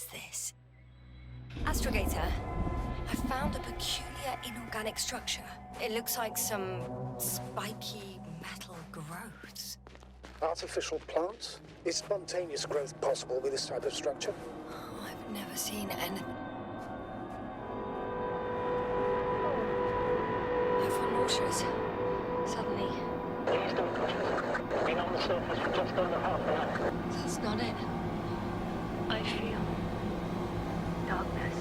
is this? Astrogator, I found a peculiar inorganic structure. It looks like some spiky metal growths. Artificial plants? Is spontaneous growth possible with this type of structure? Oh, I've never seen anything. I feel nauseous. Suddenly. Please don't touch us. Been on the surface for just under half an hour. That's not it. I feel darkness.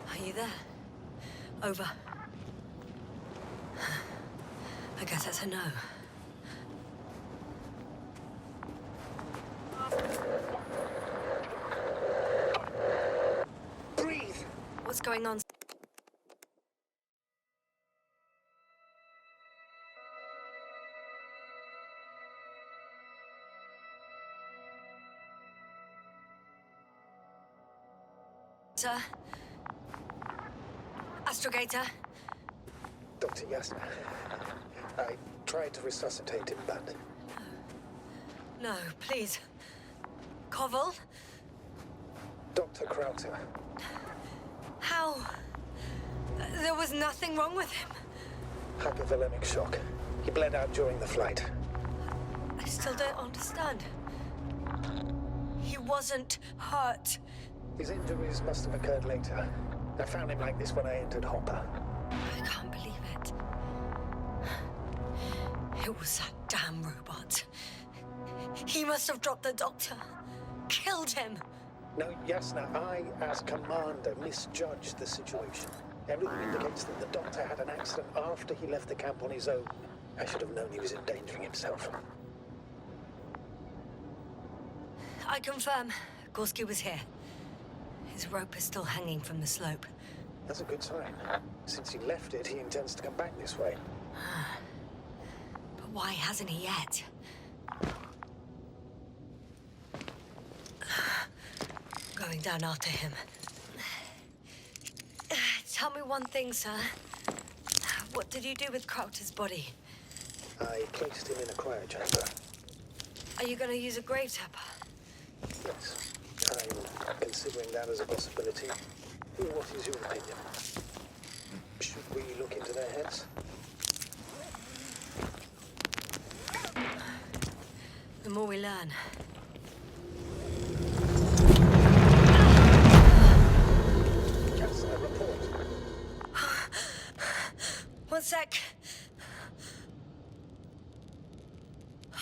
Are you there? Over. I guess that's a no. Breathe! What's going on? Sir? Astrogator? Dr. Yasna, I tried to resuscitate him, but... No, please. Koval? Dr. Krauter. How? There was nothing wrong with him. Hypovolemic shock. He bled out during the flight. I still don't understand. He wasn't hurt. His injuries must have occurred later. I found him like this when I entered Hopper. I can't believe it. It was that damn robot. He must have dropped the doctor. Killed him. No, Yasna, I, as commander, misjudged the situation. Everything indicates that the doctor had an accident after he left the camp on his own. I should have known he was endangering himself. I confirm. Gorski was here. His rope is still hanging from the slope. That's a good sign. Since he left it, he intends to come back this way. But why hasn't he yet? Going down after him. Tell me one thing, sir. What did you do with Krauter's body? I placed him in a cryochamber. Are you going to use a grave tapper? Yes, I'm considering that as a possibility. What is your opinion? Should we look into their heads? The more we learn. Yes, a report. One sec.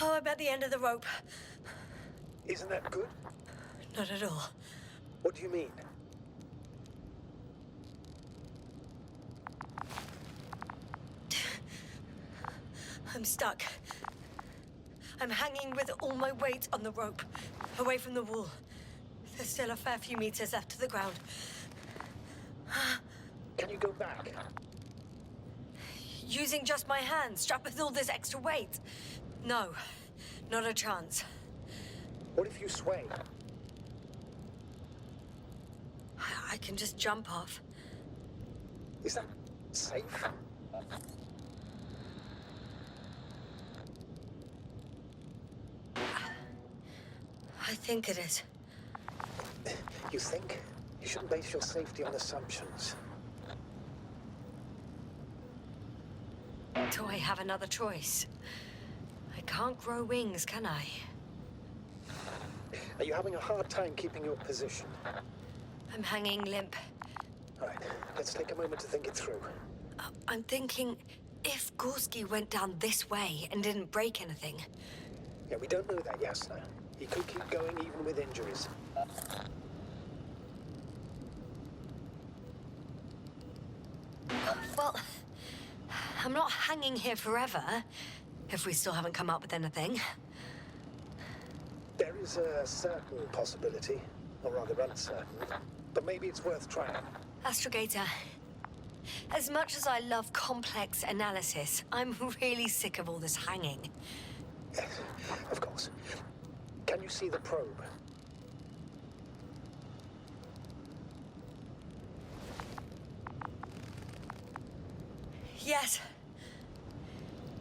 Oh, I'm at the end of the rope. Isn't that good? Not at all. What do you mean? I'm stuck. I'm hanging with all my weight on the rope, away from the wall. There's still a fair few meters left to the ground. Can you go back? Using just my hands, strapped with all this extra weight? No, not a chance. What if you sway? I can just jump off. Is that safe? I think it is. You think? You shouldn't base your safety on assumptions. Do I have another choice? I can't grow wings, can I? Are you having a hard time keeping your position? I'm hanging limp. All right, let's take a moment to think it through. I'm thinking, if Gorski went down this way and didn't break anything... Yeah, we don't know that, Yasna. He could keep going even with injuries. Well, I'm not hanging here forever, if we still haven't come up with anything. There is a certain possibility, or rather uncertain, but maybe it's worth trying. Astrogator, as much as I love complex analysis, I'm really sick of all this hanging. Yes, of course. Can you see the probe? Yes.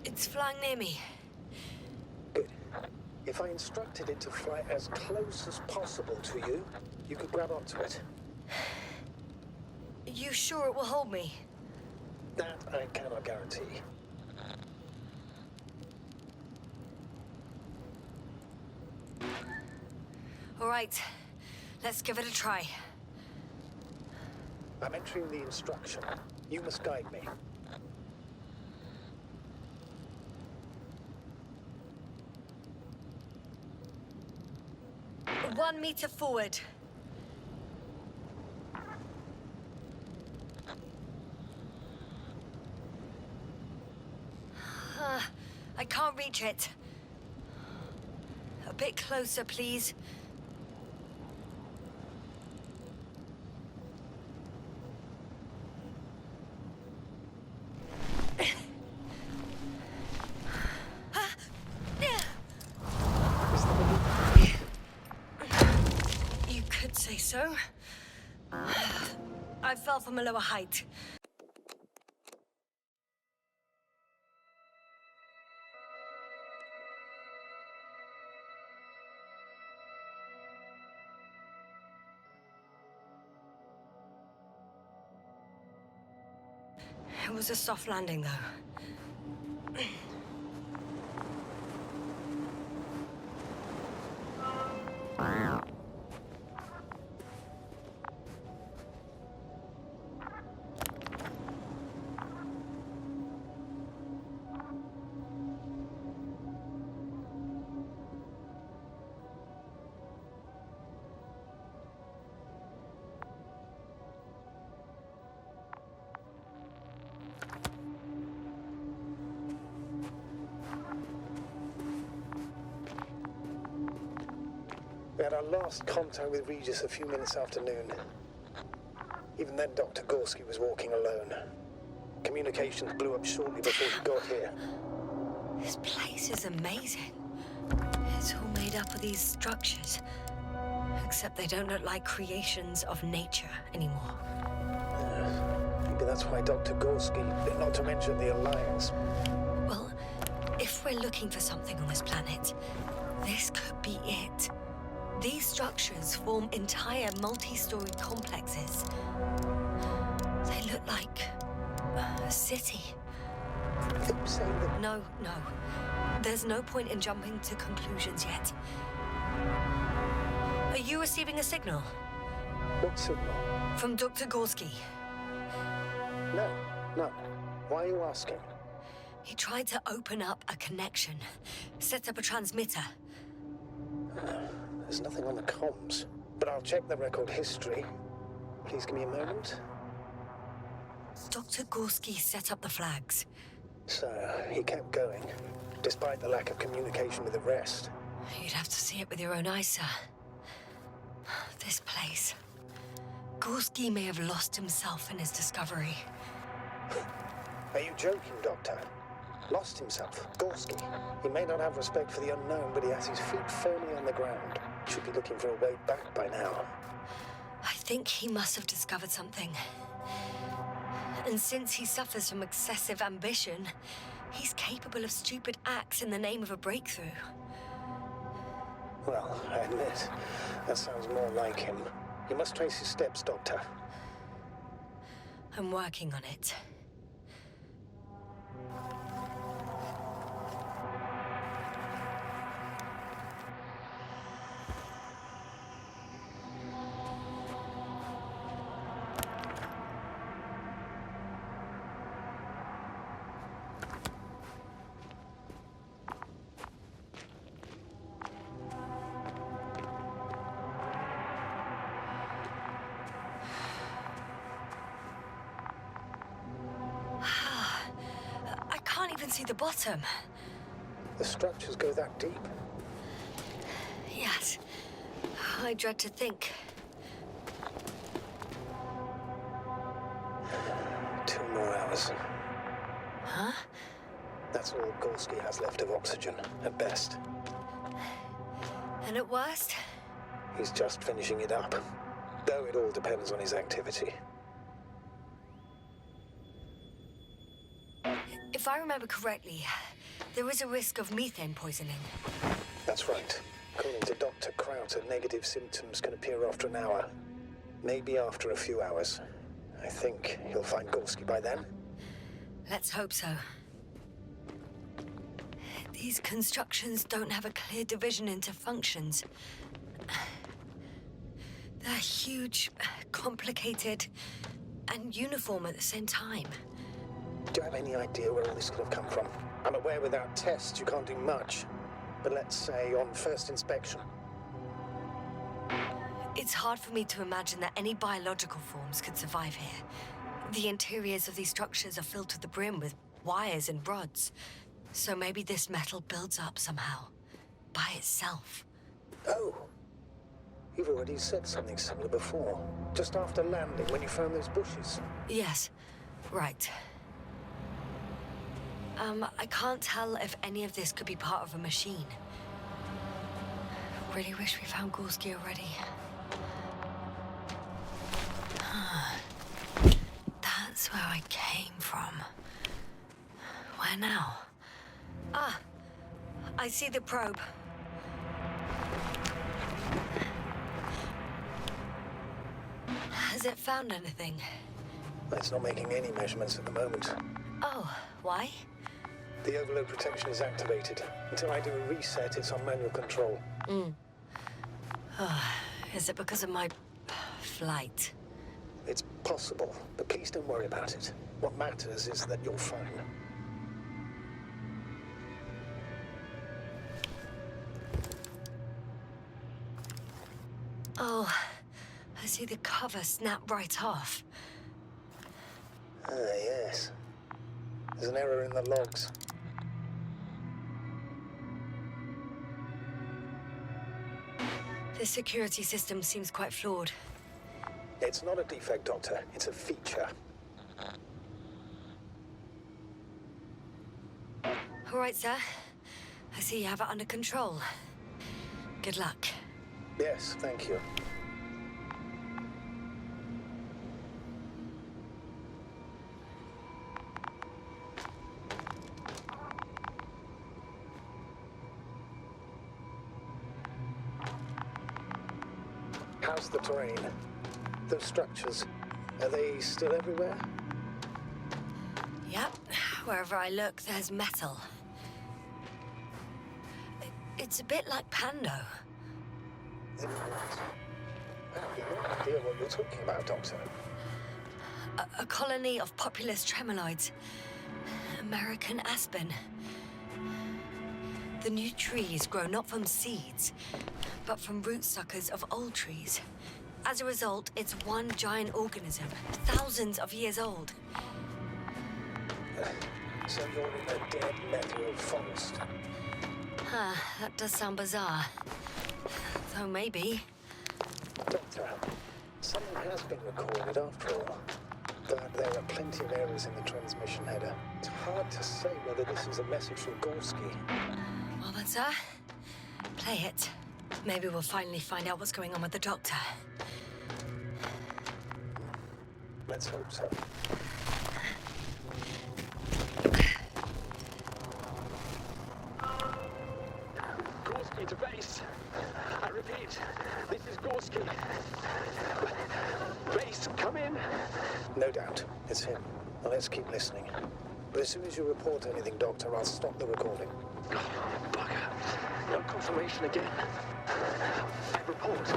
It's flying near me. Good. If I instructed it to fly as close as possible to you, you could grab onto it. You sure it will hold me? That I cannot guarantee. All right. Let's give it a try. I'm entering the instruction. You must guide me. 1 meter forward. I can't reach it. A bit closer, please. You could say so. I fell from a lower height. It was a soft landing, though. We had our last contact with Regis a few minutes after noon. Even then, Dr. Gorski was walking alone. Communications blew up shortly before he got here. This place is amazing. It's all made up of these structures. Except they don't look like creations of nature anymore. Maybe that's why Dr. Gorski, not to mention the Alliance. Well, if we're looking for something on this planet, this could be it. These structures form entire multi-story complexes. They look like a city. Are you saying that... No. There's no point in jumping to conclusions yet. Are you receiving a signal? What signal? From Dr. Gorski. No. Why are you asking? He tried to open up a connection, set up a transmitter. There's nothing on the comms, but I'll check the record history. Please give me a moment. Dr. Gorski set up the flags. So, he kept going, despite the lack of communication with the rest. You'd have to see it with your own eyes, sir. This place. Gorski may have lost himself in his discovery. Are you joking, Doctor? Lost himself, Gorski. He may not have respect for the unknown, but he has his feet firmly on the ground. Should be looking for a way back by now. I think he must have discovered something. And since he suffers from excessive ambition, he's capable of stupid acts in the name of a breakthrough. Well, I admit, that sounds more like him. You must trace his steps, Doctor. I'm working on it. see the bottom. The structures go that deep. Yes. I dread to think. 2 more hours. Huh? That's all Gorski has left of oxygen, at best. And at worst? He's just finishing it up. Though it all depends on his activity. If I remember correctly, there is a risk of methane poisoning. That's right. According to Dr. Krauter, negative symptoms can appear after an hour. Maybe after a few hours. I think he'll find Gorski by then. Let's hope so. These constructions don't have a clear division into functions. They're huge, complicated, and uniform at the same time. Do you have any idea where all this could have come from? I'm aware without tests you can't do much. But let's say on first inspection. It's hard for me to imagine that any biological forms could survive here. The interiors of these structures are filled to the brim with wires and rods. So maybe this metal builds up somehow, by itself. Oh. You've already said something similar before. Just after landing, when you found those bushes. Yes, right. I can't tell if any of this could be part of a machine. Really wish we found Gorski already. That's where I came from. Where now? Ah, I see the probe. Has it found anything? It's not making any measurements at the moment. Oh, why? The overload protection is activated. Until I do a reset, it's on manual control. Is it because of my flight? It's possible, but please don't worry about it. What matters is that you're fine. Oh, I see the cover snap right off. Ah, yes. There's an error in the logs. The security system seems quite flawed. It's not a defect, Doctor. It's a feature. All right, sir. I see you have it under control. Good luck. Yes, thank you. How's the terrain? Those structures, are they still everywhere? Yep. Wherever I look, there's metal. It's a bit like Pando. I have no idea what you're talking about, Doctor. A colony of populous tremoloids. American aspen. The new trees grow not from seeds, but from root suckers of old trees. As a result, it's one giant organism, thousands of years old. So you're in a dead metal forest. Huh, that does sound bizarre. Though maybe. Doctor, something has been recorded after all. But there are plenty of errors in the transmission header. It's hard to say whether this is a message from Gorski. Well then, sir, play it. Maybe we'll finally find out what's going on with the doctor. Let's hope so. Gorski to base. I repeat, this is Gorski. Base, come in. No doubt, it's him. Now let's keep listening. But as soon as you report anything, Doctor, I'll stop the recording. Bugger. No confirmation again. I report.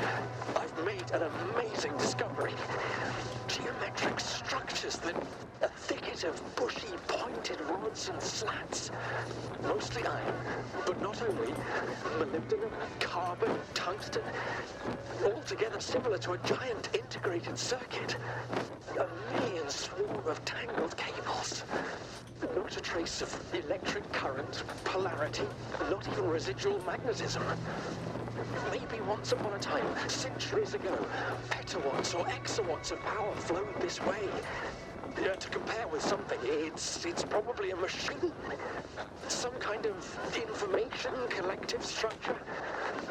I've made an amazing discovery. Geometric structures that a thicket of bushy, pointed rods and slats. Mostly iron, but not only. Molybdenum, carbon, tungsten. Altogether similar to a giant integrated circuit. A million swarm of tangled cables. Not a trace of electric current, polarity, not even residual magnetism. Maybe once upon a time, centuries ago, petawatts or exawatts of power flowed this way. To compare with something, it's probably a machine. Some kind of information collective structure.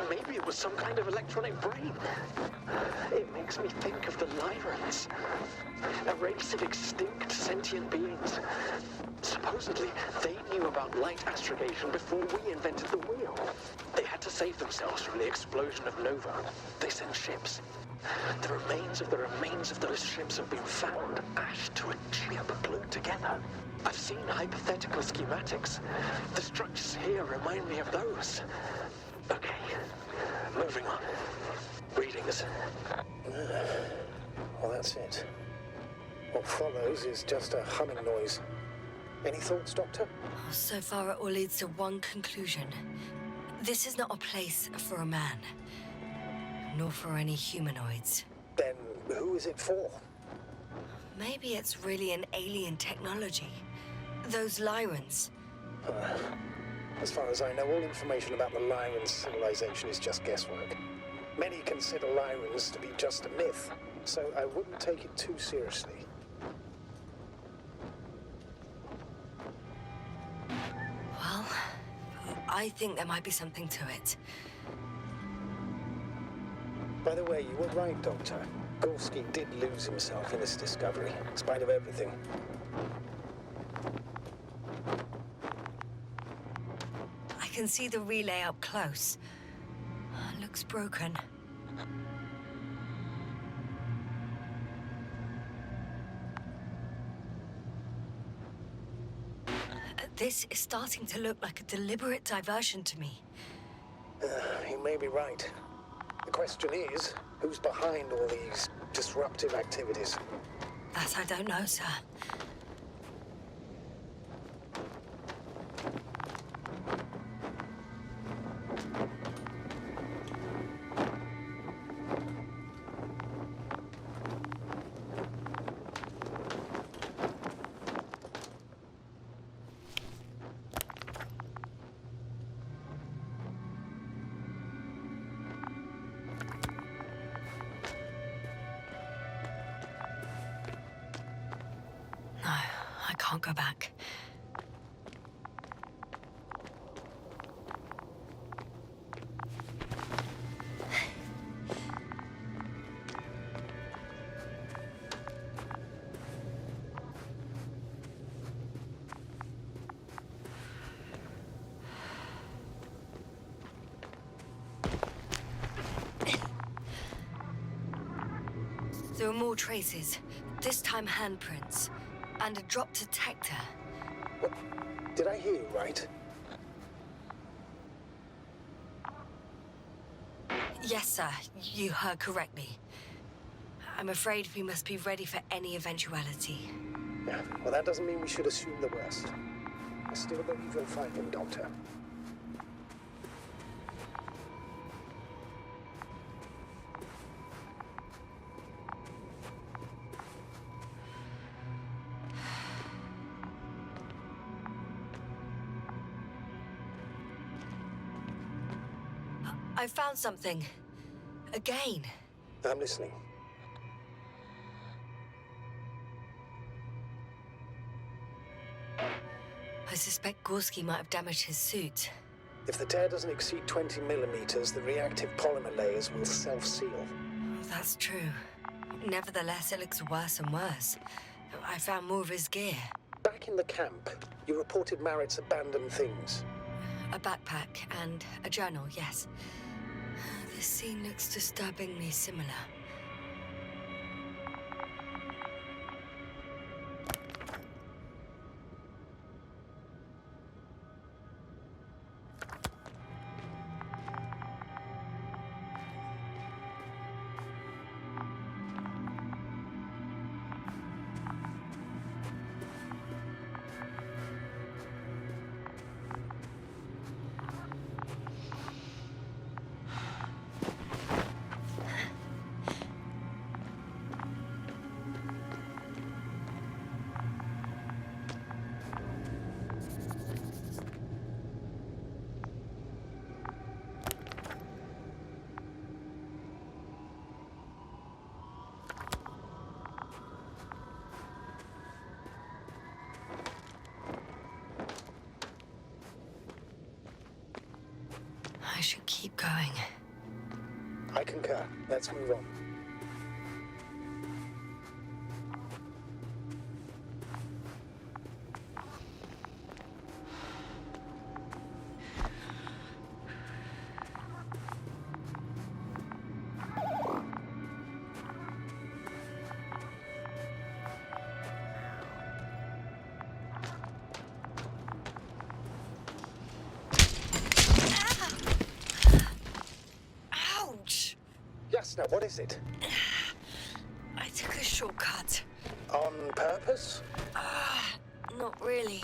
Maybe it was some kind of electronic brain. It makes me think of the Lyrans, a race of extinct sentient beings. Supposedly, they knew about light astrogation before we invented the wheel. They had to save themselves from the explosion of Nova. They sent ships. The remains of those ships have been found, ashed to a chip glued together. I've seen hypothetical schematics. The structures here remind me of those. Okay, moving on. Readings. Well, that's it. What follows is just a humming noise. Any thoughts, Doctor? So far, it all leads to one conclusion. This is not a place for a man, nor for any humanoids. Then who is it for? Maybe it's really an alien technology. Those Lyrans. As far as I know, all information about the Lyran civilization is just guesswork. Many consider Lyrans to be just a myth, so I wouldn't take it too seriously. Well, I think there might be something to it. By the way, you were right, Doctor. Gorski did lose himself in this discovery, in spite of everything. I can see the relay up close. Looks broken. This is starting to look like a deliberate diversion to me. You may be right. The question is, who's behind all these disruptive activities? That I don't know, sir. No, I can't go back. There are more traces, this time handprints, and a drop detector. What? Did I hear you right? Yes, sir, you heard correctly. I'm afraid we must be ready for any eventuality. Yeah, well, that doesn't mean we should assume the worst. I still believe you'll find him, Doctor. I found something. Again. I'm listening. I suspect Gorski might have damaged his suit. If the tear doesn't exceed 20 millimeters, the reactive polymer layers will self-seal. That's true. Nevertheless, it looks worse and worse. I found more of his gear. Back in the camp, you reported Marrett's abandoned things. A backpack and a journal, yes. This scene looks disturbingly similar. I should keep going. I concur. Let's move on. Ouch! Jasna, what is it? I took a shortcut. On purpose? Not really.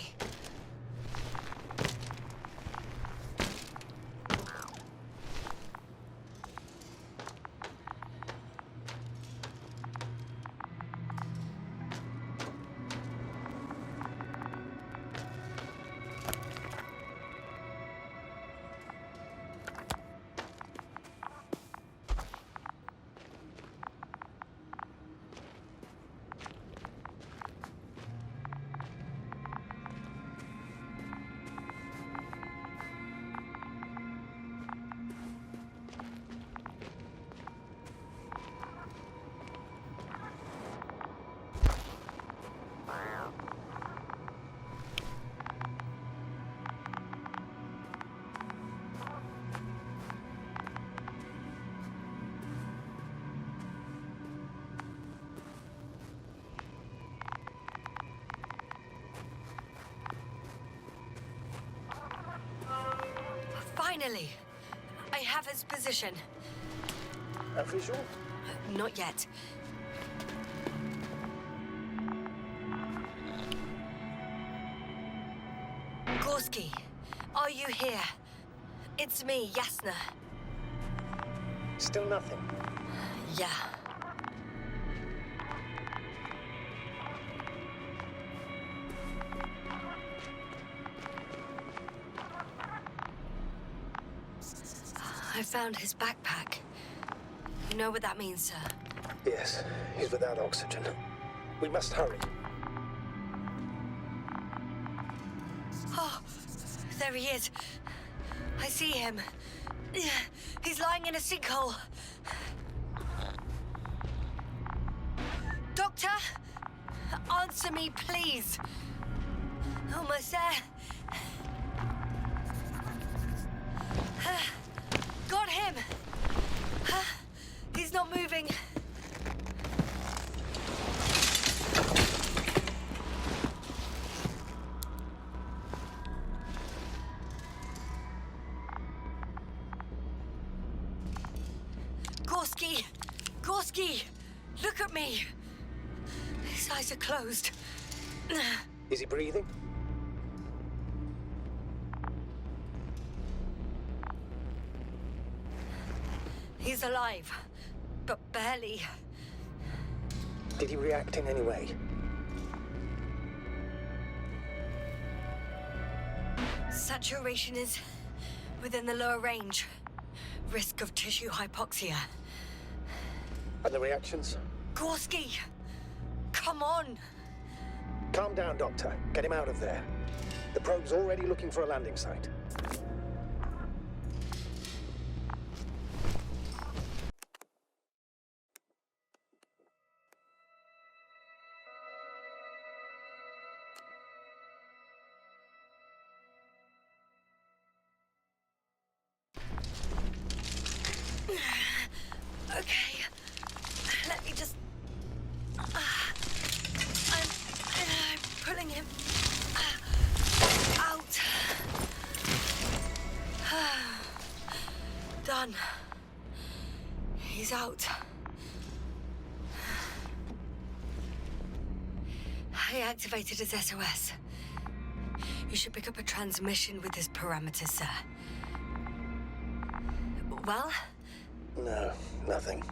Finally! I have his position. A visual? Not yet. Gorski, are you here? It's me, Jasna. Still nothing. Yeah. I found his backpack. You know what that means, sir? Yes, he's without oxygen. We must hurry. Oh, there he is. I see him. He's lying in a sinkhole. Doctor, answer me, please. Almost there. Got him. He's not moving. Gorski! Gorski! Look at me! His eyes are closed. Is he breathing? He's alive, but barely. Did he react in any way? Saturation is within the lower range. Risk of tissue hypoxia. And the reactions? Gorski! Come on! Calm down, Doctor. Get him out of there. The probe's already looking for a landing site. Okay, let me just... I'm pulling him out. Done. He's out. I activated his SOS. You should pick up a transmission with his parameters, sir. Well? No, nothing.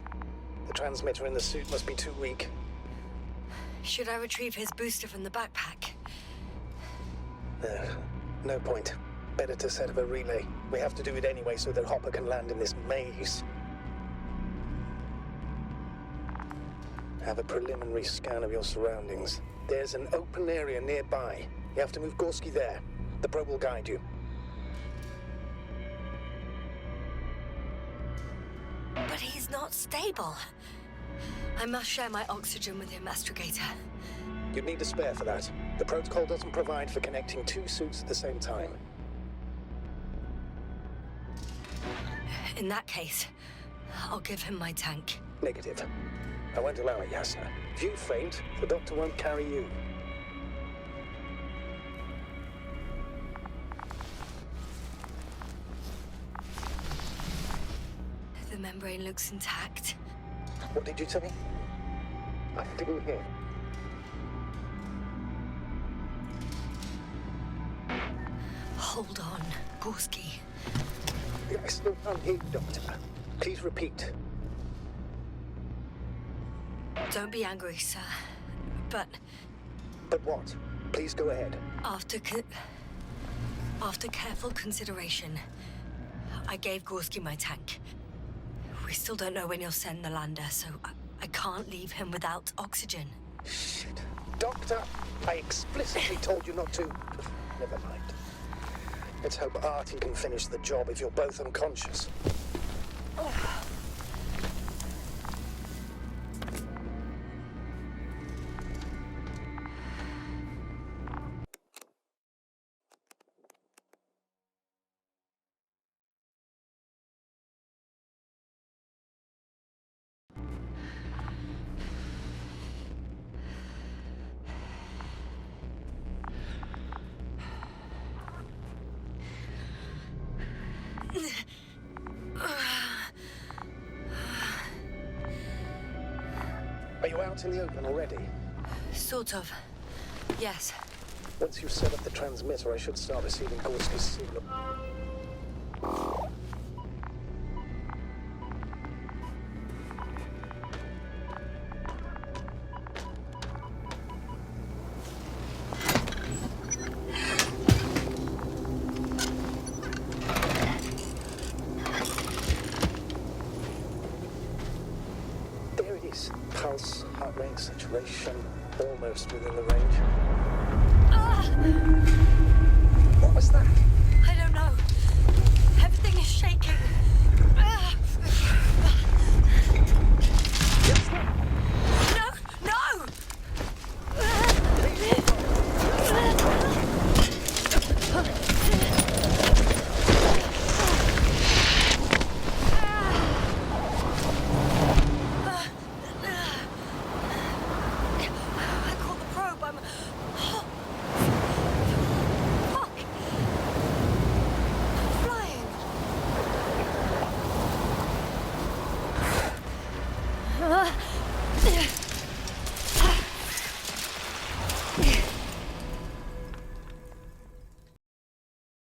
The transmitter in the suit must be too weak. Should I retrieve his booster from the backpack? No point. Better to set up a relay. We have to do it anyway so that Hopper can land in this maze. Have a preliminary scan of your surroundings. There's an open area nearby. You have to move Gorski there. The probe will guide you. not stable. I must share my oxygen with the investigator. You'd need a spare for that. The protocol doesn't provide for connecting two suits at the same time. In that case, I'll give him my tank. Negative. I won't allow it, Yasna. If you faint, the doctor won't carry you. The membrane looks intact. What did you say? I didn't hear. Hold on, Gorski. I still can't hear you, Doctor. Please repeat. Don't be angry, sir. But But what? Please go ahead. after careful consideration, I gave Gorski my tank. We still don't know when you'll send the lander, so I can't leave him without oxygen. Shit. Doctor, I explicitly told you not to. Never mind. Let's hope Artie can finish the job if you're both unconscious. Are you out in the open already? Sort of. Yes. Once you've set up the transmitter, I should start receiving Gorski's signal. There it is. Pulse, heart rate, saturation, almost within the range. What was that?